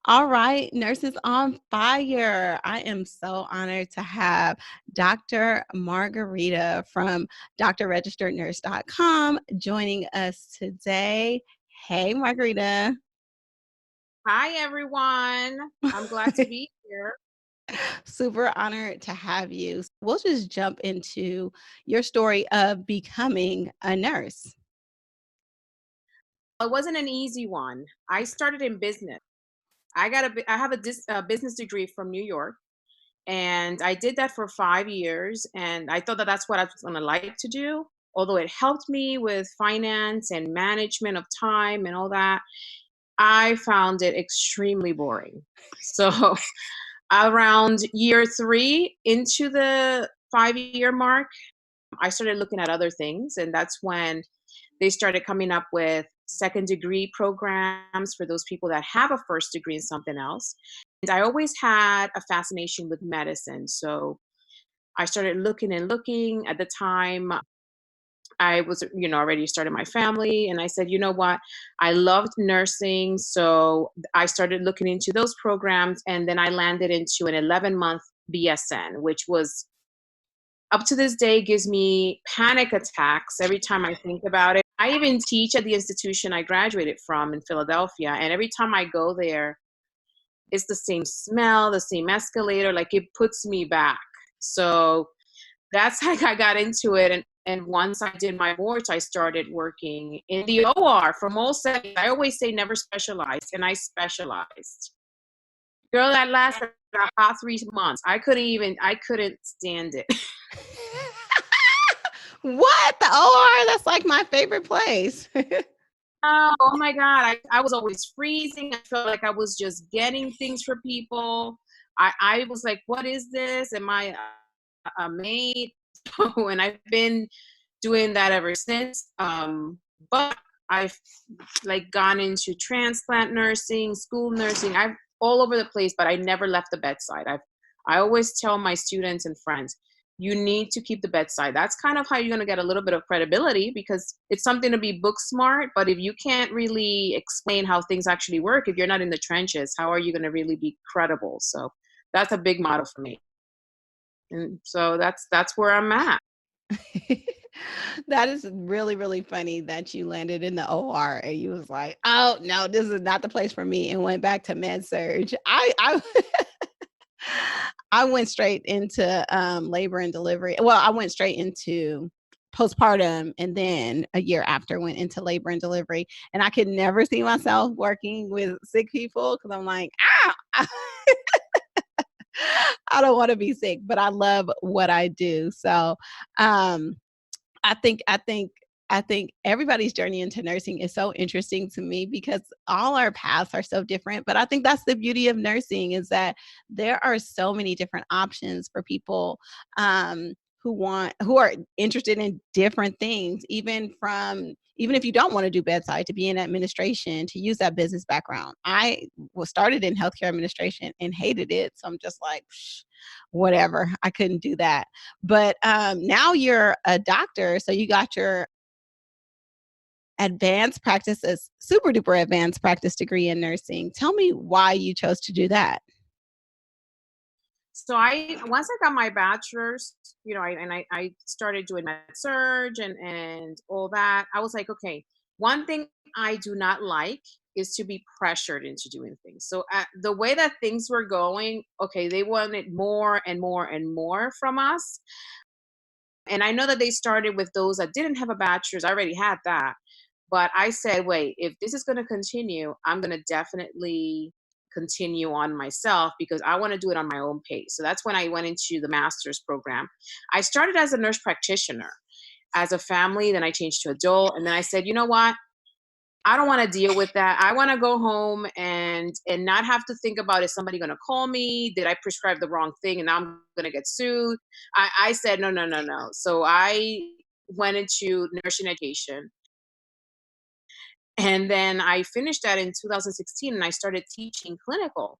All right, Nurses on Fire. I am so honored to have Dr. Margarita from drregisterednurse.com joining us today. Hey, Margarita. Hi, everyone. I'm glad to be here. Super honored to have you. We'll just jump into your story of becoming a nurse. It wasn't an easy one. I started in business. I have a business degree from New York, and I did that for 5 years. And I thought that that's what I was going to like to do. Although it helped me with finance and management of time and all that, I found it extremely boring. So around year three into the 5 year mark, I started looking at other things, and that's when they started coming up with second degree programs for those people that have a first degree in something else. And I always had a fascination with medicine. So I started looking and looking. At the time, I was, already started my family. And I said, you know what? I loved nursing. So I started looking into those programs. And then I landed into an 11-month BSN, which was up to this day gives me panic attacks every time I think about it. I even teach at the institution I graduated from in Philadelphia, and every time I go there, it's the same smell, the same escalator, like it puts me back. So that's how I got into it. And once I did my boards, I started working in the OR from all settings. I always say never specialized, and I specialized. Girl, that lasted about hot 3 months. I couldn't stand it. What? The OR? That's like my favorite place. Oh my God. I was always freezing. I felt like I was just getting things for people. I was like, what is this? Am I a maid? And I've been doing that ever since. But I've like gone into transplant nursing, school nursing. I've all over the place, but I never left the bedside. I always tell my students and friends, you need to keep the bedside. That's kind of how you're going to get a little bit of credibility, because it's something to be book smart, but if you can't really explain how things actually work, if you're not in the trenches, how are you going to really be credible? So that's a big motto for me. And so that's where I'm at. That is really, really funny that you landed in the OR and you was like, "Oh no, this is not the place for me," and went back to med surge. I I went straight into labor and delivery. Well, I went straight into postpartum, and then a year after went into labor and delivery. And I could never see myself working with sick people because I'm like, ah, I don't want to be sick, but I love what I do. So um, I think everybody's journey into nursing is so interesting to me because all our paths are so different. But I think that's the beauty of nursing is that there are so many different options for people who are interested in different things, even if you don't want to do bedside, to be in administration, to use that business background. I was started in healthcare administration and hated it, so I'm just like, psh, whatever. I couldn't do that. But now you're a doctor, so you got your advanced practices, super duper advanced practice degree in nursing. Tell me why you chose to do that. So I once I got my bachelor's, I started doing med surge and all that. I was like, okay, one thing I do not like is to be pressured into doing things. So the way that things were going, okay, they wanted more and more and more from us. And I know that they started with those that didn't have a bachelor's. I already had that. But I said, wait, if this is going to continue, I'm going to definitely continue on myself because I want to do it on my own pace. So that's when I went into the master's program. I started as a nurse practitioner as a family, then I changed to adult. And then I said, you know what? I don't want to deal with that. I want to go home and not have to think about, is somebody going to call me? Did I prescribe the wrong thing and now I'm going to get sued? I said no, no, no, no. So I went into nursing education, and then I finished that in 2016 and I started teaching clinical.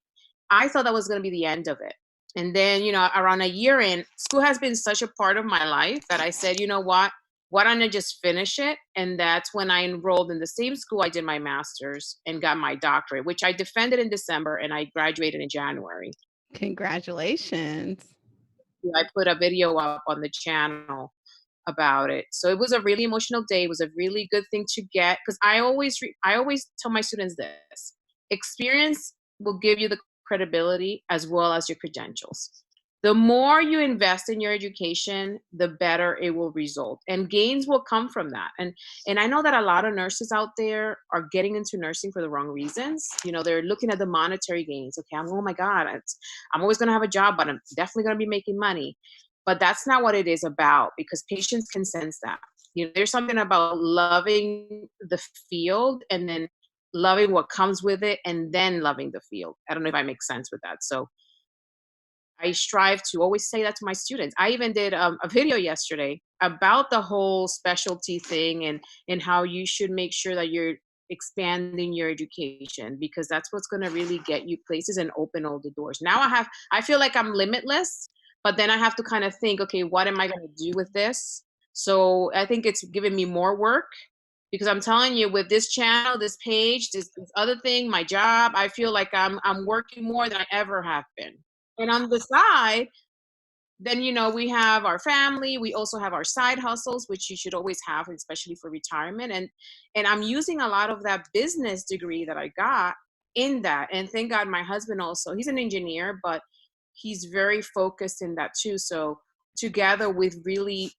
I thought that was going to be the end of it. And then, around a year in, school has been such a part of my life that I said, you know what? why don't I just finish it? And that's when I enrolled in the same school I did my master's and got my doctorate, which I defended in December and I graduated in January. Congratulations. I put a video up on the channel about it. So it was a really emotional day. It was a really good thing to get because I always tell my students this: experience will give you the credibility as well as your credentials. The more you invest in your education, the better it will result, and gains will come from that. And I know that a lot of nurses out there are getting into nursing for the wrong reasons. They're looking at the monetary gains. Okay, oh my God, I'm always going to have a job, but I'm definitely going to be making money. But that's not what it is about, because patients can sense that. There's something about loving the field and then loving what comes with it and then loving the field. I don't know if I make sense with that. So I strive to always say that to my students. I even did a video yesterday about the whole specialty thing and how you should make sure that you're expanding your education, because that's what's going to really get you places and open all the doors. Now I feel like I'm limitless, but then I have to kind of think, okay, what am I going to do with this? So I think it's giving me more work, because I'm telling you, with this channel, this page, this other thing, my job, I feel like I'm working more than I ever have been. And on the side, then we have our family. We also have our side hustles, which you should always have, especially for retirement. And I'm using a lot of that business degree that I got in that. And thank God my husband also, he's an engineer, but he's very focused in that too. So together we really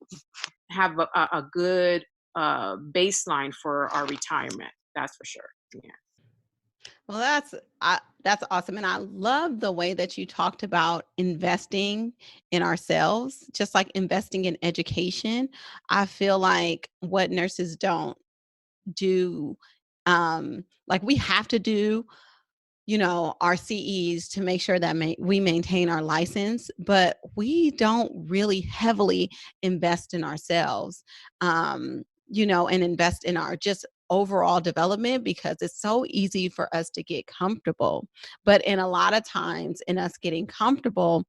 have a good baseline for our retirement. That's for sure. Yeah. Well, that's awesome, and I love the way that you talked about investing in ourselves, just like investing in education. I feel like what nurses don't do, like we have to do, our CEs to make sure that we maintain our license, but we don't really heavily invest in ourselves, and invest in our just overall development, because it's so easy for us to get comfortable. But in a lot of times, in us getting comfortable,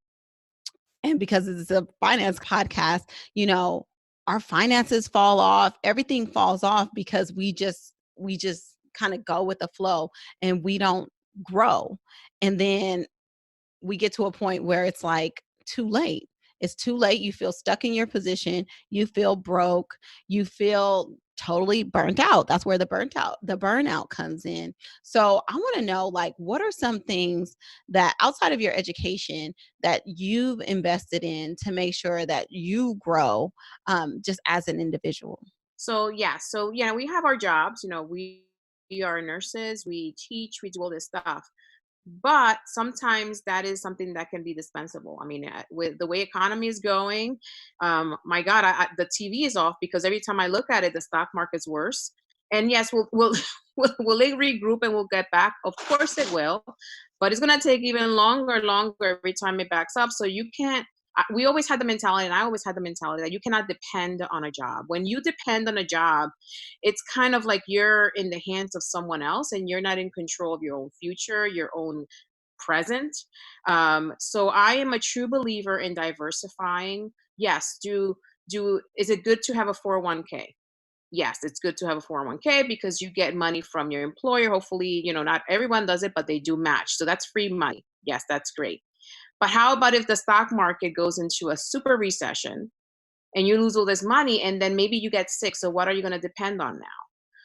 and because it's a finance podcast, our finances fall off, everything falls off because we just kind of go with the flow and we don't grow. And then we get to a point where it's like too late. It's too late. You feel stuck in your position. You feel broke. You feel totally burnt out. That's where the burnout comes in. So I want to know, like, what are some things that outside of your education that you've invested in to make sure that you grow, just as an individual? So we have our jobs. We are nurses. We teach. We do all this stuff. But sometimes that is something that can be dispensable. I mean, with the way economy is going, my God, the TV is off, because every time I look at it, the stock market's worse. And yes, we'll will it regroup and we'll get back? Of course it will, but it's gonna take even longer every time it backs up. So you can't. We always had the mentality, and I always had the mentality that you cannot depend on a job. When you depend on a job, it's kind of like you're in the hands of someone else and you're not in control of your own future, your own present. So I am a true believer in diversifying. Yes, do is it good to have a 401k? Yes, it's good to have a 401k because you get money from your employer. Hopefully, not everyone does it, but they do match. So that's free money. Yes, that's great. But how about if the stock market goes into a super recession and you lose all this money and then maybe you get sick? So what are you going to depend on now?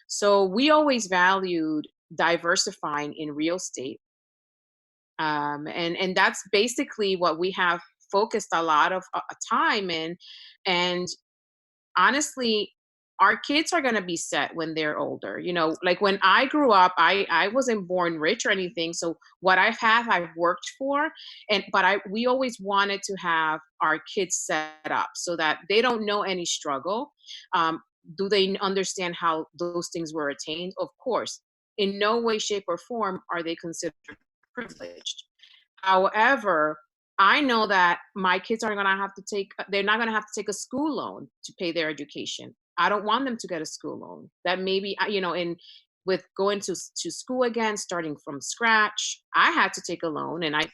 So we always valued diversifying in real estate. And that's basically what we have focused a lot of time in. And honestly, our kids are going to be set when they're older. Like when I grew up, I wasn't born rich or anything. So what I've worked for. We always wanted to have our kids set up so that they don't know any struggle. Do they understand how those things were attained? Of course. In no way, shape, or form are they considered privileged. However, I know that my kids are gonna have to they're not gonna have to take a school loan to pay their education. I don't want them to get a school loan. That maybe, in with going to school again, starting from scratch. I had to take a loan, and I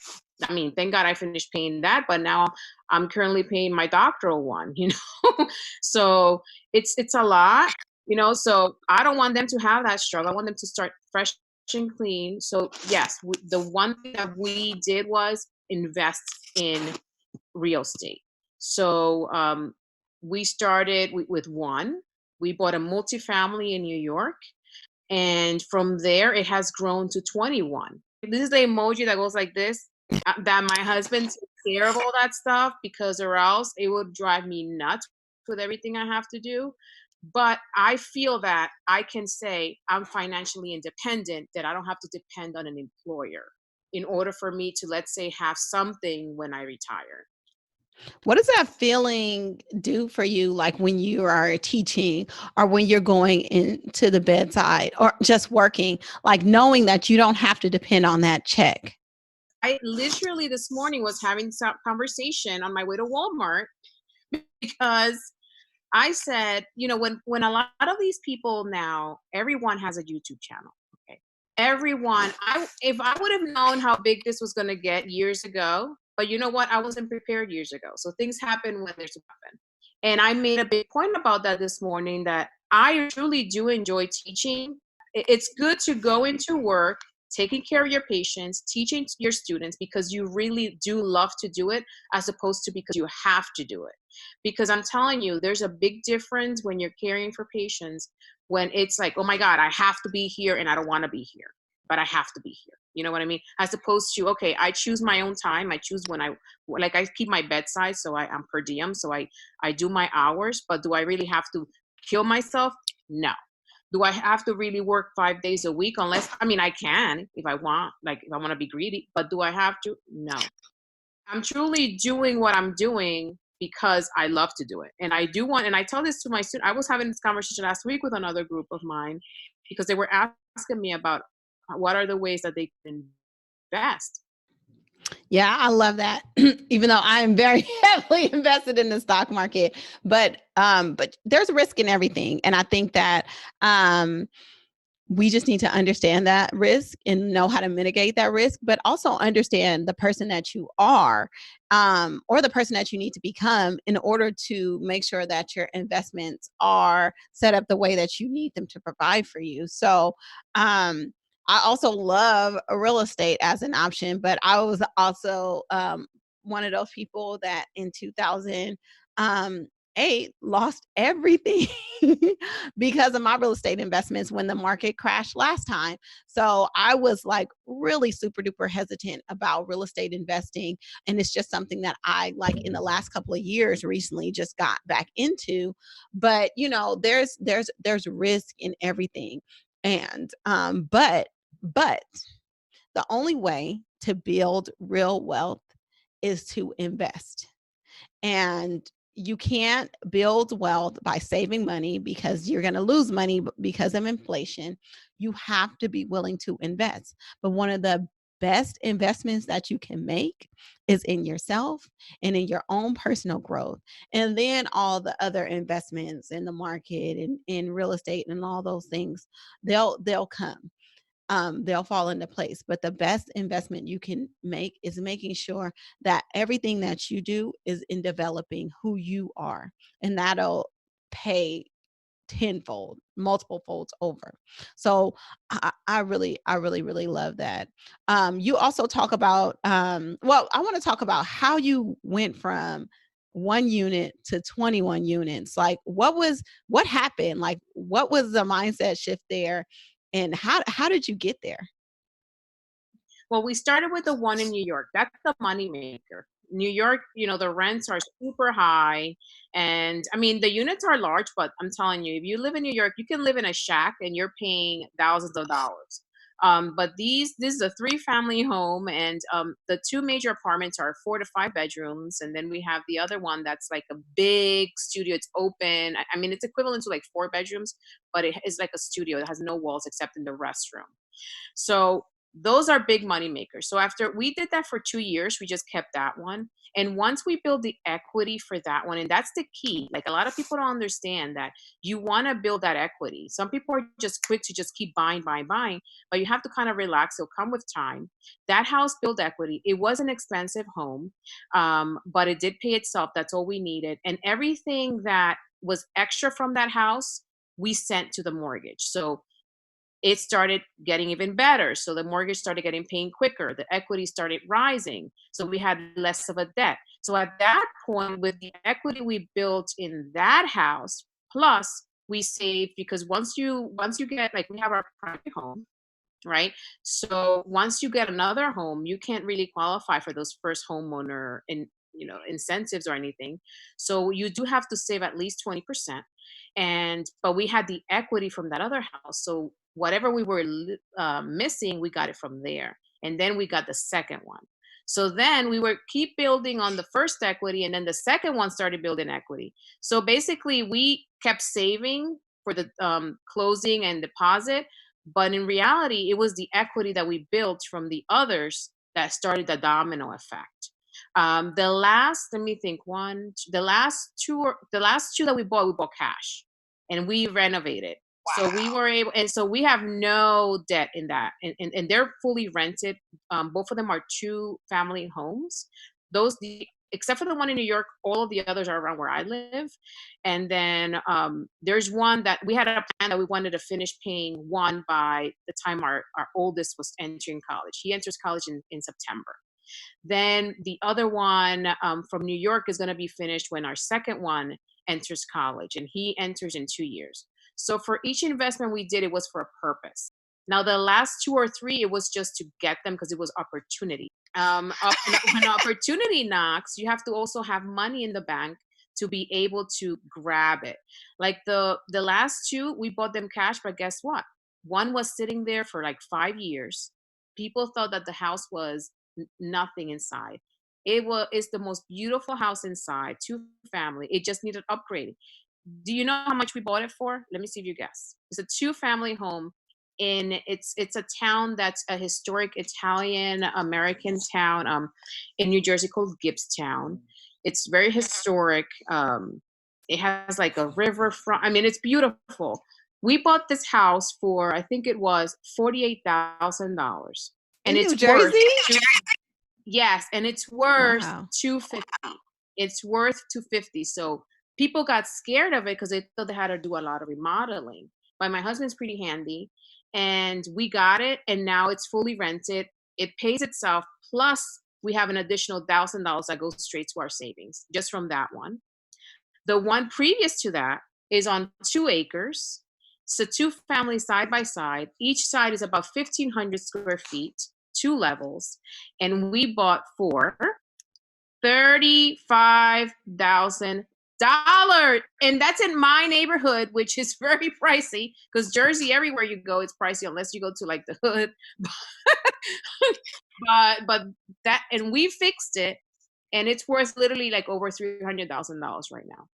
mean, thank God I finished paying that, but now I'm currently paying my doctoral one, you know. So it's a lot, you know. So I don't want them to have that struggle. I want them to start fresh and clean. So yes, the one thing that we did was invest in real estate. So we started with one. We bought a multifamily in New York, and from there it has grown to 21. This is the emoji that goes like this. That my husband takes care of all that stuff, because or else it would drive me nuts with everything I have to do. But I feel that I can say I'm financially independent, that I don't have to depend on an employer in order for me to, let's say, have something when I retire. What does that feeling do for you, like when you are teaching or when you're going into the bedside or just working, like knowing that you don't have to depend on that check? I literally this morning was having some conversation on my way to Walmart, because I said, you know, when a lot of these people now, everyone has a YouTube channel. Okay. Everyone, I if I would have known how big this was gonna get years ago, but you know what? I wasn't prepared years ago. So things happen when they're to happen. And I made a big point about that this morning, that I truly do enjoy teaching. It's good to go into work, taking care of your patients, teaching your students because you really do love to do it, as opposed to because you have to do it. Because I'm telling you, there's a big difference when you're caring for patients, when it's like, oh my God, I have to be here and I don't want to be here, but I have to be here. You know what I mean? As opposed to, okay, I choose my own time. I choose when I keep my bedside. So I'm per diem. So I do my hours, but do I really have to kill myself? No. Do I have to really work 5 days a week? Unless, I mean, I can if I want, like if I want to be greedy, but do I have to? No. I'm truly doing what I'm doing because I love to do it. And I do want, and I tell this to my students. I was having this conversation last week with another group of mine, because they were asking me about what are the ways that they can invest. Yeah, I love that. Even though I am very heavily invested in the stock market, but there's risk in everything, and I think that we just need to understand that risk and know how to mitigate that risk, but also understand the person that you are, or the person that you need to become in order to make sure that your investments are set up the way that you need them to provide for you. So, I also love real estate as an option, but I was also one of those people that in 2008 lost everything because of my real estate investments when the market crashed last time. So I was like really super duper hesitant about real estate investing. And it's just something that I like in the last couple of years recently just got back into. But you know, there's risk in everything. And but the only way to build real wealth is to invest. And you can't build wealth by saving money because you're going to lose money because of inflation. You have to be willing to invest. But one of the best investments that you can make is in yourself and in your own personal growth. And then all the other investments in the market and in real estate and all those things, they'll come, they'll fall into place. But the best investment you can make is making sure that everything that you do is in developing who you are, and that'll pay tenfold, multiple folds over. So I really love that. You also talk about, well, I want to talk about how you went from one unit to 21 units. Like what happened? Like what was the mindset shift there? And how did you get there? Well, we started with the one in New York. That's the money maker. New York, you know, the rents are super high. And I mean, the units are large, but I'm telling you, if you live in New York, you can live in a shack and you're paying thousands of dollars. But this is a three-family home, and the two major apartments are 4 to 5 bedrooms, and then we have the other one that's like a big studio. It's open. I mean, it's equivalent to like 4 bedrooms, but it is like a studio that has no walls except in the restroom. So Those are big money makers. So after we did that for 2 years, we just kept that one. And once we build the equity for that one, and that's the key. Like a lot of people don't understand that you want to build that equity. Some people are just quick to just keep buying, buying, buying, but you have to kind of relax. It'll come with time. That house built equity. It was an expensive home, but it did pay itself. That's all we needed. And everything that was extra from that house, we sent to the mortgage. So it started getting even better. So the mortgage started getting paying quicker. The equity started rising. So we had less of a debt. So at that point, with the equity we built in that house, plus we saved, because once you get, like, we have our private home, right? So once you get another home, you can't really qualify for those first homeowner incentives or anything. So you do have to save at least 20%. But we had the equity from that other house. So whatever we were missing, we got it from there. And then we got the second one. So then we were keep building on the first equity, and then the second one started building equity. So basically we kept saving for the closing and deposit, but in reality, it was the equity that we built from the others that started the domino effect. The last, let me think, the last two that we bought cash, and we renovated. So we were able, and so we have no debt in that, and they're fully rented. Both of them are 2-family homes. Except for the one in New York, all of the others are around where I live. And then there's one that we had a plan that we wanted to finish paying one by the time our oldest was entering college. He enters college in September. Then the other one from New York is going to be finished when our second one enters college, and he enters in 2 years. So for each investment we did, it was for a purpose. Now the last 2 or 3, it was just to get them because it was opportunity. When opportunity knocks, you have to also have money in the bank to be able to grab it. Like the last 2, we bought them cash, but guess what? One was sitting there for like 5 years. People thought that the house was nothing inside. It's the most beautiful house inside, 2-family. It just needed upgrading. Do you know how much we bought it for? Let me see if you guess. It's a 2-family home it's a town that's a historic Italian American town in New Jersey called Gibbstown. It's very historic. It has like a riverfront. I mean, it's beautiful. We bought this house for, I think it was $48,000, In and New it's worth Jersey? yes, and it's worth Wow. 250. It's worth 250. So people got scared of it because they thought they had to do a lot of remodeling. But my husband's pretty handy, and we got it, and now it's fully rented. It pays itself. Plus, we have an additional $1,000 that goes straight to our savings just from that one. The one previous to that is on 2 acres. So 2 families side by side. Each side is about 1,500 square feet, 2 levels, and we bought for $35,000. And that's in my neighborhood, which is very pricey because Jersey, everywhere you go, it's pricey unless you go to like the hood. but that, and we fixed it, and it's worth literally like over $300,000 right now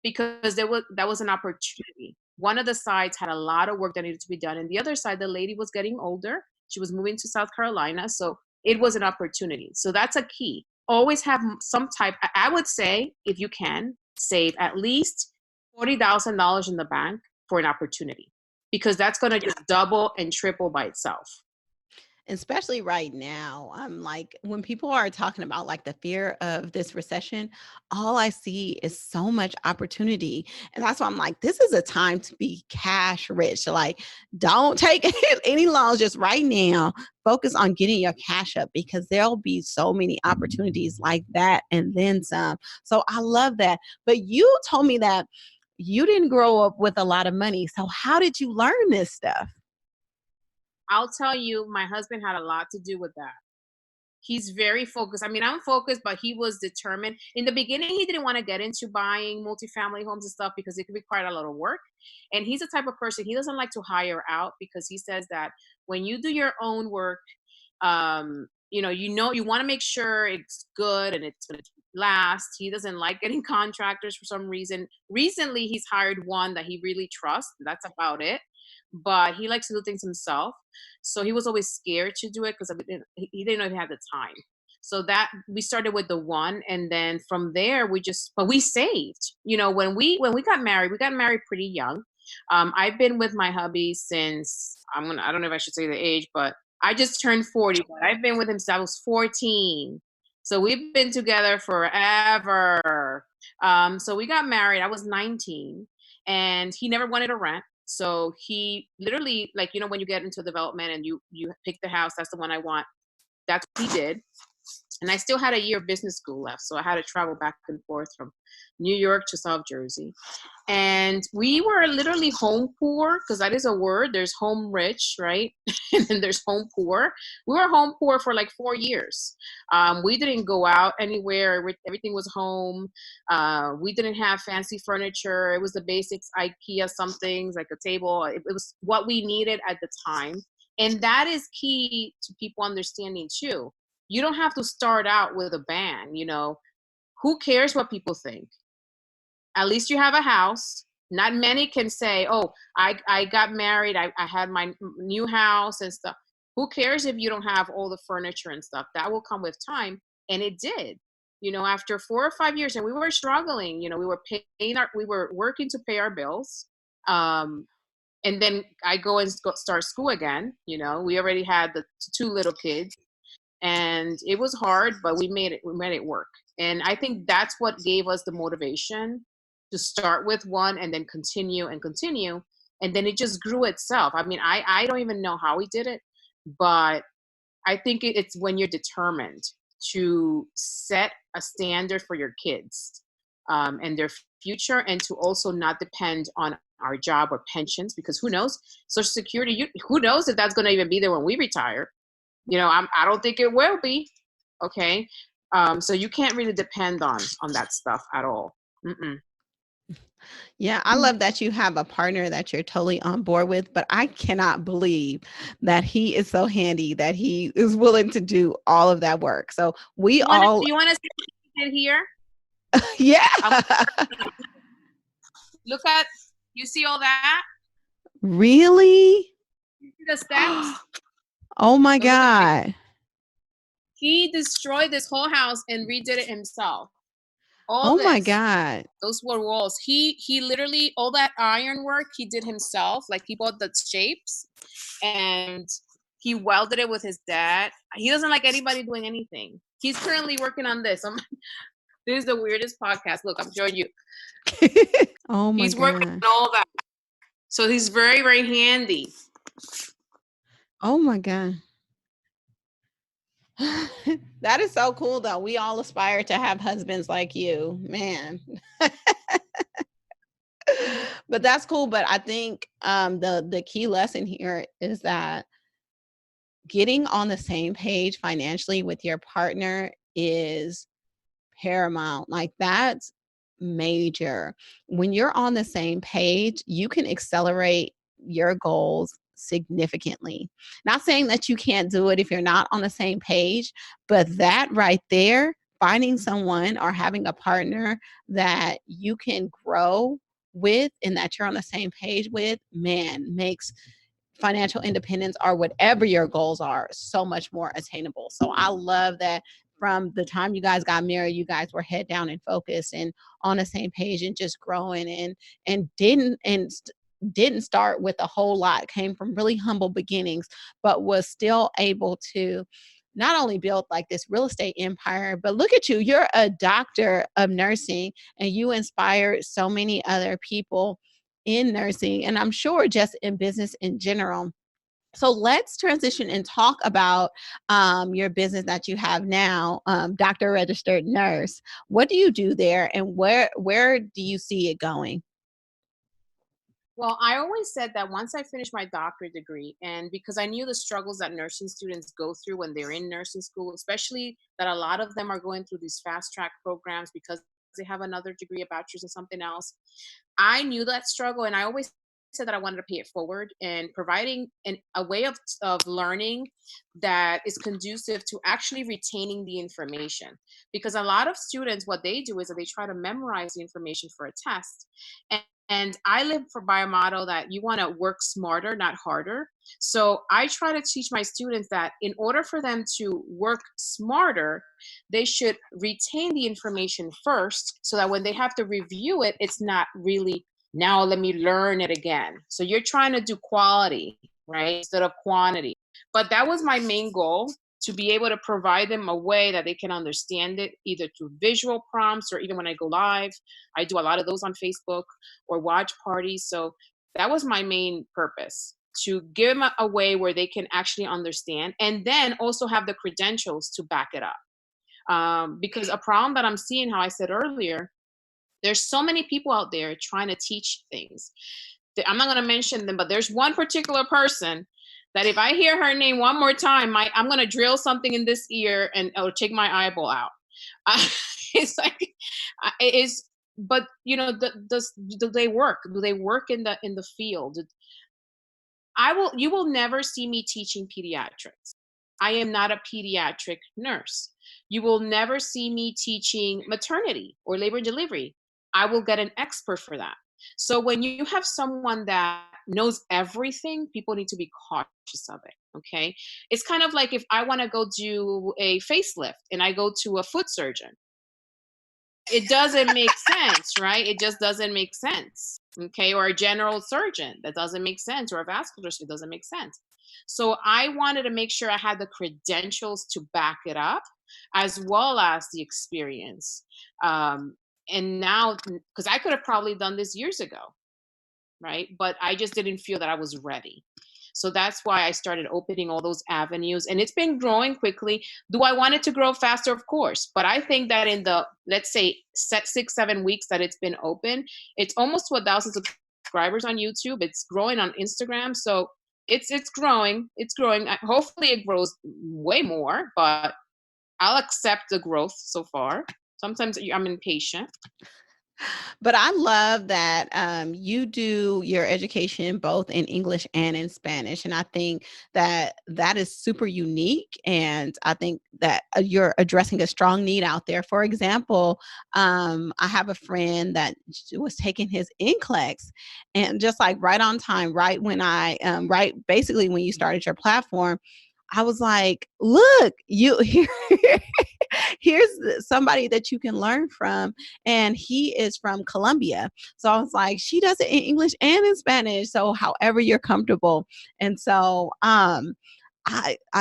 because that was an opportunity. One of the sides had a lot of work that needed to be done, and the other side, the lady was getting older. She was moving to South Carolina, so it was an opportunity. So that's a key. Always have some type. I would say, if you can, save at least $40,000 in the bank for an opportunity, because that's going to just double and triple by itself. Especially right now, I'm like, when people are talking about like the fear of this recession, all I see is so much opportunity. And that's why I'm like, this is a time to be cash rich. Like, don't take any loans just right now. Focus on getting your cash up because there'll be so many opportunities like that and then some. So I love that. But you told me that you didn't grow up with a lot of money. So how did you learn this stuff? I'll tell you, my husband had a lot to do with that. He's very focused. I mean, I'm focused, but he was determined. In the beginning, he didn't want to get into buying multifamily homes and stuff because it could require a lot of work. And he's the type of person, he doesn't like to hire out because he says that when you do your own work, you want to make sure it's good and it's going to last. He doesn't like getting contractors for some reason. Recently, he's hired one that he really trusts. That's about it. but he likes to do things himself. So he was always scared to do it because he didn't know if he had the time. So that we started with the one, and then from there but we saved. When we got married, pretty young. I've been with my hubby since I don't know if I should say the age, but I just turned 40. But I've been with him since I was 14. So we've been together forever. So we got married. I was 19, and he never wanted to rent. So he literally, like, when you get into development and you pick the house, that's the one I want. That's what he did. And I still had a year of business school left, so I had to travel back and forth from New York to South Jersey. And we were literally home poor, because that is a word. There's home rich, right? And then there's home poor. We were home poor for like 4 years. We didn't go out anywhere. Everything was home. We didn't have fancy furniture. It was the basics, IKEA, some things like a table. It was what we needed at the time. And that is key to people understanding too. You don't have to start out with a bang. Who cares what people think? At least you have a house. Not many can say, oh, I got married, I had my new house and stuff. Who cares if you don't have all the furniture and stuff? That will come with time. And it did. After 4 or 5 years, and we were struggling. We were working to pay our bills. And then I go and start school again. We already had the 2 little kids. And it was hard, but we made it work. And I think that's what gave us the motivation to start with one and then continue and continue. And then it just grew itself. I mean, I don't even know how we did it, but I think it's when you're determined to set a standard for your kids and their future, and to also not depend on our job or pensions, because who knows, Social Security, who knows if that's going to even be there when we retire. I don't think it will be. Okay. So you can't really depend on that stuff at all. Mm-mm. Yeah, I love that you have a partner that you're totally on board with, but I cannot believe that he is so handy that he is willing to do all of that work. So we Do all, you want to see what he did here? yeah. Look at, you see all that? Really? You see the steps? Oh my God. He destroyed this whole house and redid it himself. Oh my God. Those were walls. He literally, all that iron work he did himself. Like, he bought the shapes and he welded it with his dad. He doesn't like anybody doing anything. He's currently working on this. This is the weirdest podcast. Look, I'm showing you. Oh my He's God. working on all that. So he's very, very handy. Oh my God. That is so cool though. We all aspire to have husbands like you, man. But that's cool. But I think the key lesson here is that getting on the same page financially with your partner is paramount. Like, that's major. When you're on the same page, you can accelerate your goals significantly. Not saying that you can't do it if you're not on the same page, but that right there, finding someone or having a partner that you can grow with and that you're on the same page with, man, makes financial independence or whatever your goals are so much more attainable. So I love that from the time you guys got married, you guys were head down and focused and on the same page and just growing and didn't start with a whole lot, came from really humble beginnings, but was still able to not only build like this real estate empire, but look at you, you're a doctor of nursing and you inspired so many other people in nursing, and I'm sure just in business in general. So let's transition and talk about your business that you have now, Doctor Registered Nurse. What do you do there, and where do you see it going? Well, I always said that once I finished my doctorate degree, and because I knew the struggles that nursing students go through when they're in nursing school, especially that a lot of them are going through these fast track programs because they have another degree, a bachelor's in something else. I knew that struggle, and I always said that I wanted to pay it forward and providing a way of learning that is conducive to actually retaining the information. Because a lot of students, what they do is that they try to memorize the information for a test. And I live by a model that you want to work smarter, not harder. So I try to teach my students that in order for them to work smarter, they should retain the information first so that when they have to review it, it's not really, now let me learn it again. So you're trying to do quality, right, instead of quantity. But that was my main goal, to be able to provide them a way that they can understand it, either through visual prompts or even when I go live. I do a lot of those on Facebook or watch parties. So that was my main purpose, to give them a way where they can actually understand and then also have the credentials to back it up. Because a problem that I'm seeing, how I said earlier, there's so many people out there trying to teach things. I'm not going to mention them, but there's one particular person that if I hear her name one more time, I'm going to drill something in this ear and it'll take my eyeball out. It's like, it's, but you know, do they work? Do they work in the field? You will never see me teaching pediatrics. I am not a pediatric nurse. You will never see me teaching maternity or labor and delivery. I will get an expert for that. So when you have someone that knows everything, people need to be cautious of it. Okay. It's kind of like if I want to go do a facelift and I go to a foot surgeon, it doesn't make sense, right? It just doesn't make sense. Okay. Or a general surgeon, that doesn't make sense. Or a vascular surgeon, doesn't make sense. So I wanted to make sure I had the credentials to back it up, as well as the experience. And now, because I could have probably done this years ago, right? But I just didn't feel that I was ready. So that's why I started opening all those avenues, and it's been growing quickly. Do I want it to grow faster? Of course. But I think that in the, let's say, 6-7 weeks that it's been open, it's almost to 1,000 subscribers on YouTube. It's growing on Instagram. So it's growing. It's growing. Hopefully it grows way more, but I'll accept the growth so far. Sometimes I'm impatient. But I love that you do your education both in English and in Spanish. And I think that that is super unique. And I think that you're addressing a strong need out there. For example, I have a friend that was taking his NCLEX and just like right on time, right when right basically when you started your platform, I was like, look, you here, here's somebody that you can learn from. And he is from Colombia. So I was like, she does it in English and in Spanish. So however you're comfortable. And so I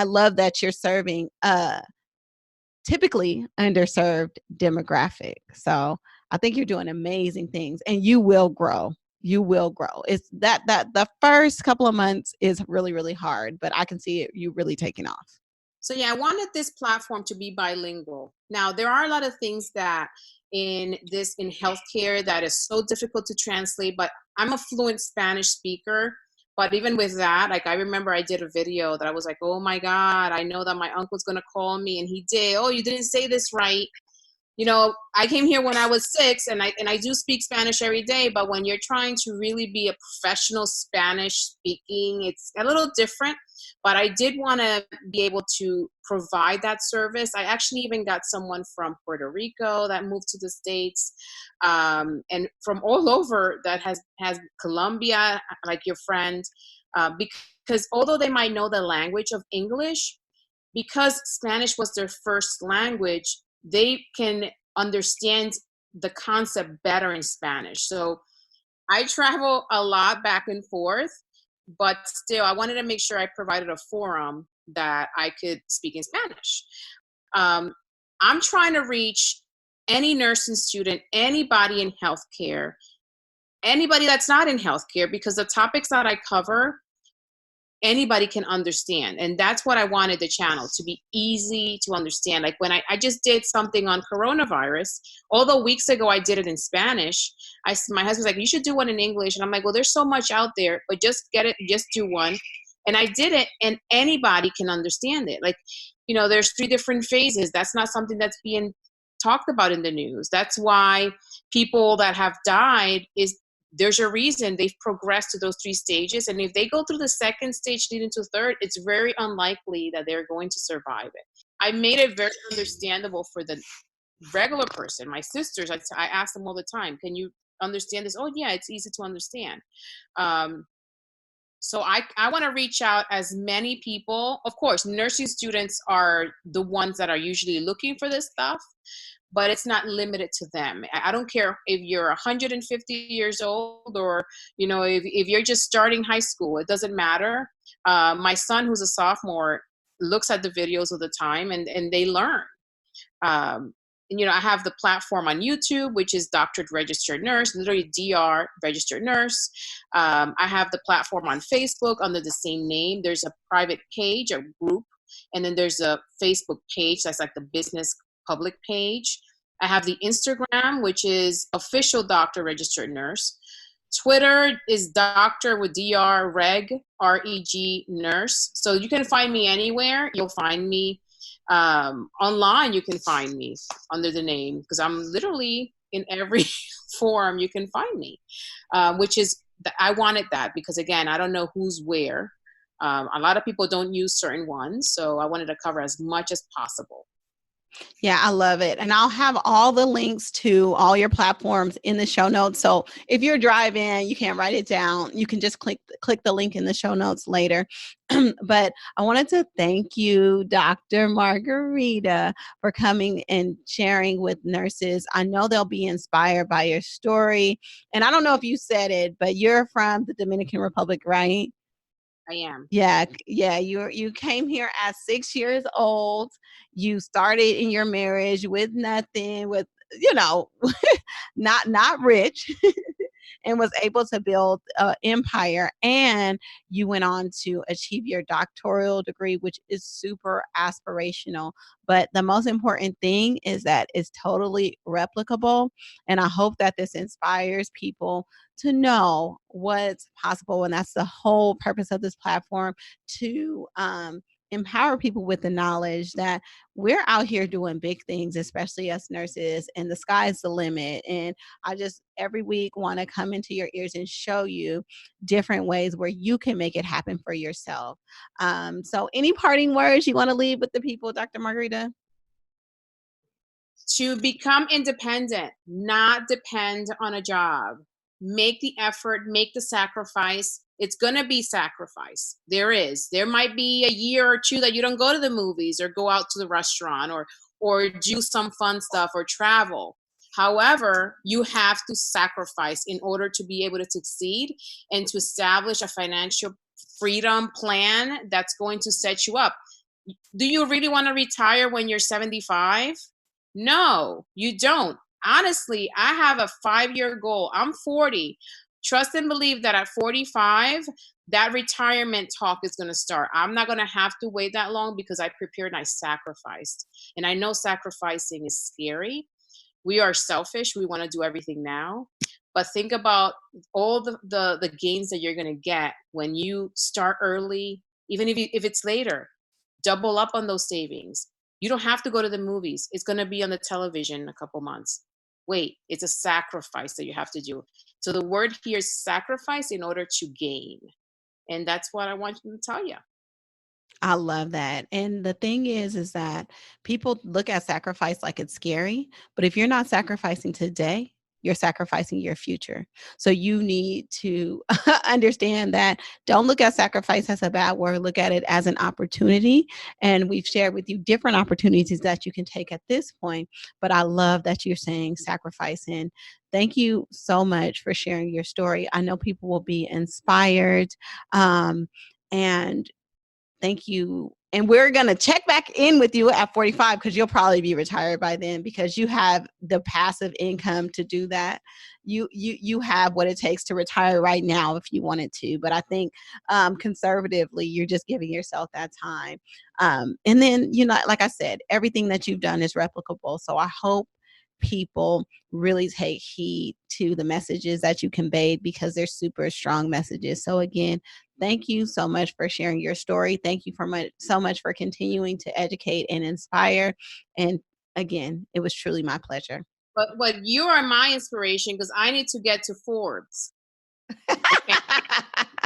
love that you're serving typically underserved demographic. So I think you're doing amazing things and you will grow. You will grow. It's that the first couple of months is really, really hard, but I can see it, you really taking off. So yeah, I wanted this platform to be bilingual. Now, there are a lot of things that in healthcare that is so difficult to translate, but I'm a fluent Spanish speaker. But even with that, like I remember I did a video that I was like, oh my God, I know that my uncle's gonna call me, and he did. Oh, you didn't say this right. You know, I came here when I was 6, and I do speak Spanish every day, but when you're trying to really be a professional Spanish speaking, it's a little different. But I did want to be able to provide that service. I actually even got someone from Puerto Rico that moved to the States, and from all over that has Colombia, like your friend, because although they might know the language of English, because Spanish was their first language, they can understand the concept better in Spanish. So I travel a lot back and forth, but still, I wanted to make sure I provided a forum that I could speak in Spanish. Um, I'm trying to reach any nursing student, anybody in healthcare, anybody that's not in healthcare, because the topics that I cover, anybody can understand. And that's what I wanted the channel to be, easy to understand. Like when I just did something on coronavirus, although weeks ago I did it in Spanish, my husband's like, you should do one in English. And I'm like, well, there's so much out there, but just get it, just do one. And I did it, and anybody can understand it. Like, you know, there's 3 different phases. That's not something that's being talked about in the news. That's why people that have died, there's a reason they've progressed to those 3 stages. And if they go through the second stage leading to third, it's very unlikely that they're going to survive it. I made it very understandable for the regular person. My sisters, I ask them all the time, can you understand this? Oh yeah, it's easy to understand. Um, so I want to reach out as many people. Of course, nursing students are the ones that are usually looking for this stuff, but it's not limited to them. I don't care if you're 150 years old, or if you're just starting high school. It doesn't matter. My son, who's a sophomore, looks at the videos all the time, and they learn. um, and, I have the platform on YouTube, which is Doctorate Registered Nurse, literally DR Registered Nurse. I have the platform on Facebook under the same name. There's a private page, a group, and then there's a Facebook page that's like the business public page. I have the Instagram, which is official Doctor Registered Nurse. Twitter is Doctor with DR Reg, REG Nurse. So you can find me anywhere. You'll find me. Online, you can find me under the name, because I'm literally in every forum you can find me, which is, I wanted that because, again, I don't know who's where. A lot of people don't use certain ones, so I wanted to cover as much as possible. Yeah, I love it. And I'll have all the links to all your platforms in the show notes. So if you're driving, you can't write it down. You can just click the link in the show notes later. But I wanted to thank you, Dr. Margarita, for coming and sharing with nurses. I know they'll be inspired by your story. And I don't know if you said it, but you're from the Dominican Republic, right? I am. Yeah, yeah. You came here at 6 years old. You started in your marriage with nothing, with not rich, and was able to build an empire. And you went on to achieve your doctoral degree, which is super aspirational. But the most important thing is that it's totally replicable. And I hope that this inspires people to know what's possible. And that's the whole purpose of this platform, to empower people with the knowledge that we're out here doing big things, especially us nurses, and the sky's the limit. And I just every week want to come into your ears and show you different ways where you can make it happen for yourself. So any parting words you want to leave with the people, Dr. Margarita? To become independent, not depend on a job. Make the effort, make the sacrifice. It's going to be sacrifice. There might be a year or two that you don't go to the movies or go out to the restaurant, or do some fun stuff or travel. However, you have to sacrifice in order to be able to succeed and to establish a financial freedom plan that's going to set you up. Do you really want to retire when you're 75? No, you don't. Honestly, I have a 5-year goal. I'm 40. Trust and believe that at 45, that retirement talk is going to start. I'm not going to have to wait that long because I prepared and I sacrificed. And I know sacrificing is scary. We are selfish. We want to do everything now. But think about all the gains that you're going to get when you start early, even if it's later. Double up on those savings. You don't have to go to the movies. It's going to be on the television in a couple months. Wait, it's a sacrifice that you have to do. So the word here is sacrifice in order to gain. And that's what I want to tell you. I love that. And the thing is that people look at sacrifice like it's scary, but if you're not sacrificing today, you're sacrificing your future. So you need to understand that. Don't look at sacrifice as a bad word. Look at it as an opportunity. And we've shared with you different opportunities that you can take at this point. But I love that you're saying sacrifice. And thank you so much for sharing your story. I know people will be inspired. And thank you. And we're going to check back in with you at 45, because you'll probably be retired by then, because you have the passive income to do that. You have what it takes to retire right now if you wanted to. But I think conservatively, you're just giving yourself that time. And then, like I said, everything that you've done is replicable. So I hope people really take heed to the messages that you conveyed, because they're super strong messages. So again, thank you so much for sharing your story. Thank you so much for continuing to educate and inspire. And again, it was truly my pleasure. But you are my inspiration, because I need to get to Forbes. Okay.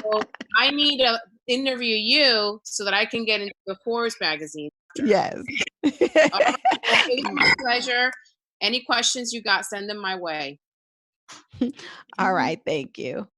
So I need to interview you so that I can get into the Forbes magazine. Yes. All right. Well, it was my pleasure. Any questions you got, send them my way. All right. Thank you.